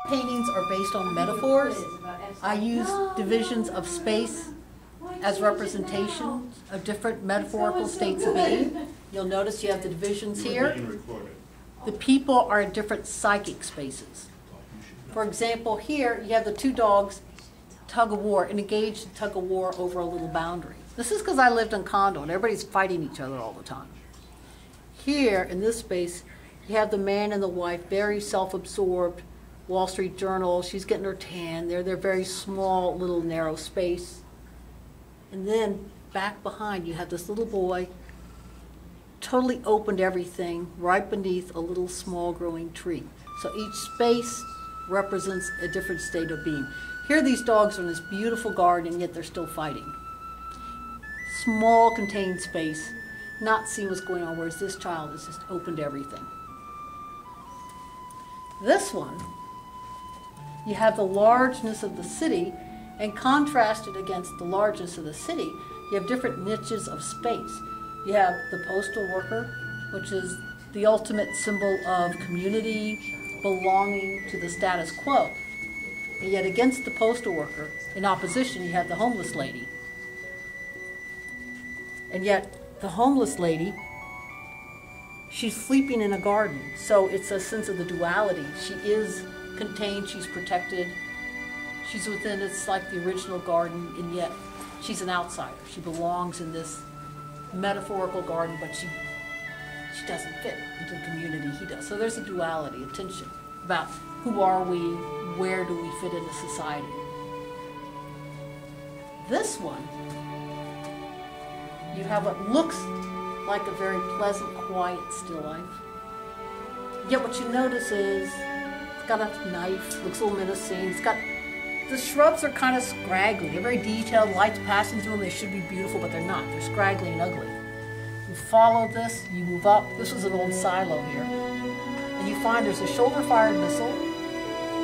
Paintings are based on metaphors. I use divisions of space as representations of different metaphorical states of being. You'll notice you have the divisions here. The people are in different psychic spaces. For example, here you have the two dogs tug of war, engaged in tug of war over a little boundary. This is because I lived in condo and everybody's fighting each other all the time. Here in this space, you have the man and the wife, very self-absorbed. Wall Street Journal, she's getting her tan. They're very small, little narrow space. And then back behind you have this little boy, totally opened everything, right beneath a little small growing tree. So each space represents a different state of being. Here these dogs are in this beautiful garden, and yet they're still fighting. Small contained space, not seeing what's going on, whereas this child has just opened everything. This one, you have the largeness of the city, and contrasted against the largeness of the city, you have different niches of space. You have the postal worker, which is the ultimate symbol of community, belonging to the status quo. And yet against the postal worker, in opposition, you have the homeless lady. And yet the homeless lady, she's sleeping in a garden. So it's a sense of the duality. She is contained, she's protected, she's within, it's like the original garden, and yet she's an outsider. She belongs in this metaphorical garden, but she doesn't fit into the community he does. So there's a duality, a tension about who are we, where do we fit into society. This one, you have what looks like a very pleasant, quiet, still life. Yet what you notice is it's got a knife, looks a little menacing. It's got, the shrubs are kind of scraggly. They're very detailed, lights passing through them. They should be beautiful, but they're not. They're scraggly and ugly. You follow this, you move up. This was an old silo here. And you find there's a shoulder-fired missile.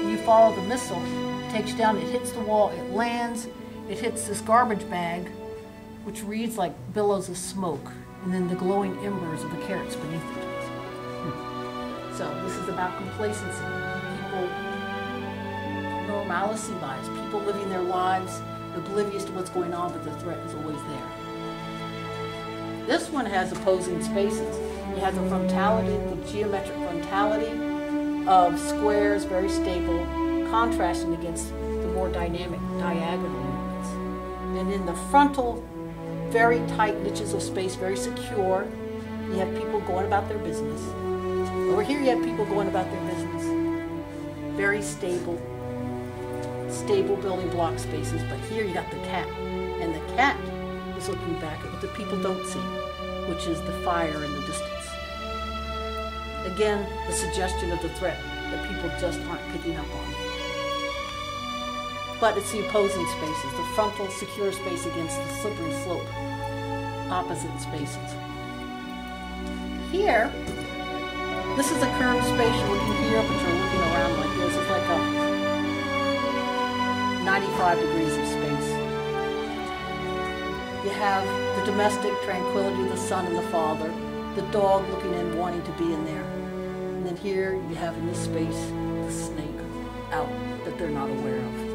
You follow the missile, it takes you down, it hits the wall, it lands, it hits this garbage bag, which reads like billows of smoke, and then the glowing embers of the carrots beneath it. So this is about complacency. People, normalcy bias, people living their lives oblivious to what's going on, but the threat is always there. This one has opposing spaces. You have the frontality, the geometric frontality of squares, very stable, contrasting against the more dynamic diagonal movements. And in the frontal, very tight niches of space, very secure. You have people going about their business. Over here you have people going about their business. Very stable building block spaces, but here you got the cat. And the cat is looking back at what the people don't see, which is the fire in the distance. Again, the suggestion of the threat that people just aren't picking up on. But it's the opposing spaces, the frontal secure space against the slippery slope, opposite spaces. Here, this is a curved space. You're looking here, but you're looking around like this. It's like a 95 degrees of space. You have the domestic tranquility, the son and the father, the dog looking in, wanting to be in there. And then here you have in this space the snake out that they're not aware of.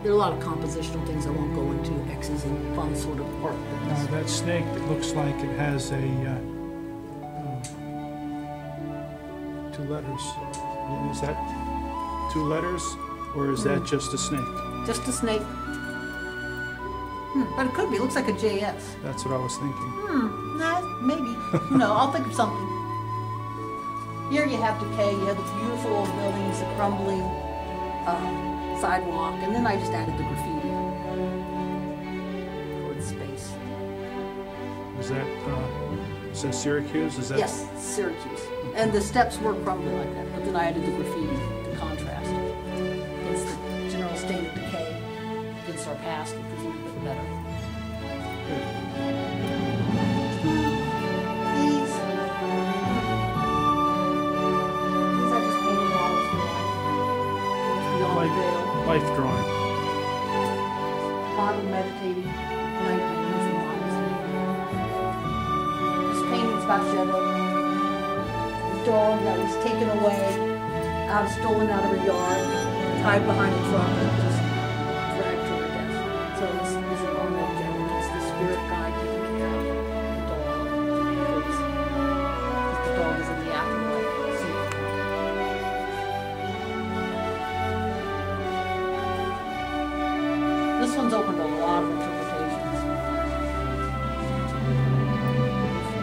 There are a lot of compositional things I won't go into, X's and fun sort of art. That snake, it looks like it has a 2 letters. Is that 2 letters, or is that just a snake? Just a snake. But it could be. It looks like a JS. That's what I was thinking. Nah, maybe. No, I'll think of something. Here you have decay. You have the beautiful old buildings, the crumbling sidewalk, and then I just added the graffiti for the space. Is that Syracuse? Is that? Yes, Syracuse. And the steps were crumbling like that, but then I added the graffiti to contrast. It's the general state of decay against our past, which is a little bit better. These I just painted models for life. Life drawing. Model meditating, night paintings and models. This painting's about Jetta, the dog that was taken away stolen out of her yard, tied behind a truck, and just dragged to her death. So this is an unknown gentleman. It's the spirit guide taking care of the dog. Because the dog is in the afterlife. This one's open to a lot of interpretations.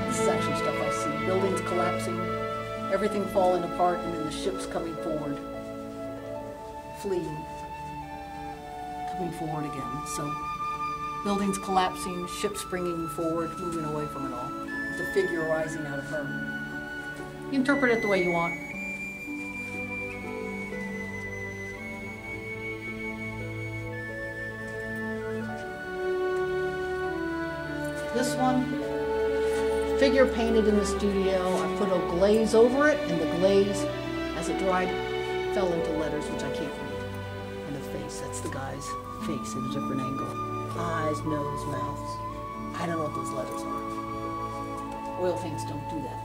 This is actually stuff I see. Buildings collapsing, everything falling apart, and then the ships coming forward. Fleeing. Coming forward again. So, buildings collapsing, ships springing forward, moving away from it all. The figure rising out of her. You interpret it the way you want. This one, figure painted in the studio. I put a glaze over it, and the glaze, as it dried, fell into letters, which I can't read. And a face, that's the guy's face at a different angle. Eyes, nose, mouths. I don't know what those letters are. Oil paints don't do that.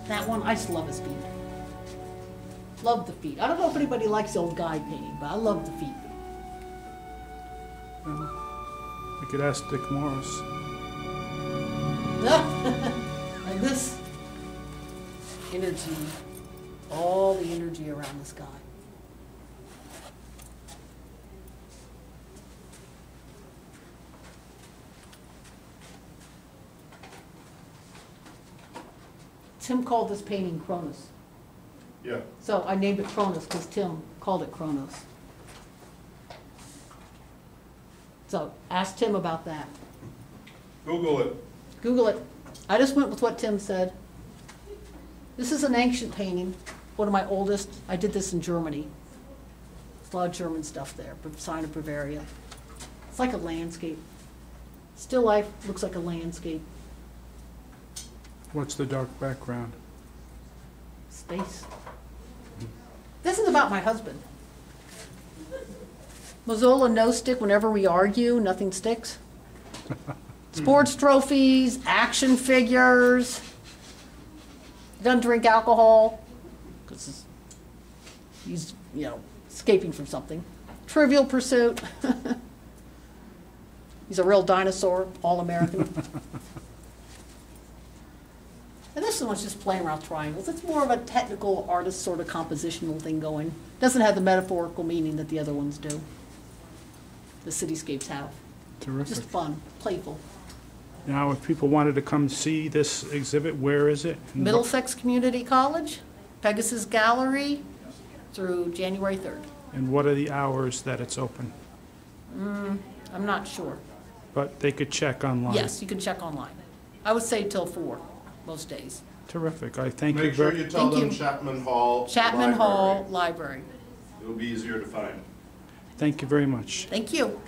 That one, I just love his feet. Love the feet. I don't know if anybody likes the old guy painting, but I love the feet. I could ask Dick Morris. And this energy, all the energy around this guy. Tim called this painting Kronos. Yeah. So I named it Kronos because Tim called it Kronos. So ask Tim about that. Google it. Google it. I just went with what Tim said. This is an ancient painting, one of my oldest. I did this in Germany. There's a lot of German stuff there, sign of Bavaria. It's like a landscape. Still life looks like a landscape. What's the dark background? Space. This is about my husband. Mazzola no stick whenever we argue, nothing sticks. Sports trophies, action figures. He doesn't drink alcohol because he's, escaping from something. Trivial Pursuit. He's a real dinosaur, all-American. And this one's just playing around with triangles. It's more of a technical artist sort of compositional thing going. Doesn't have the metaphorical meaning that the other ones do. The cityscapes have. Terrific. Just fun, playful. Now, if people wanted to come see this exhibit, where is it? Middlesex Community College, Pegasus Gallery, through January 3rd. And what are the hours that it's open? I'm not sure. But they could check online. Yes, you can check online. I would say till 4 most days. Terrific. I thank you Make sure very you tell Thank them you. Chapman Hall. Chapman Library. Hall Library. It'll be easier to find. Thank you very much. Thank you.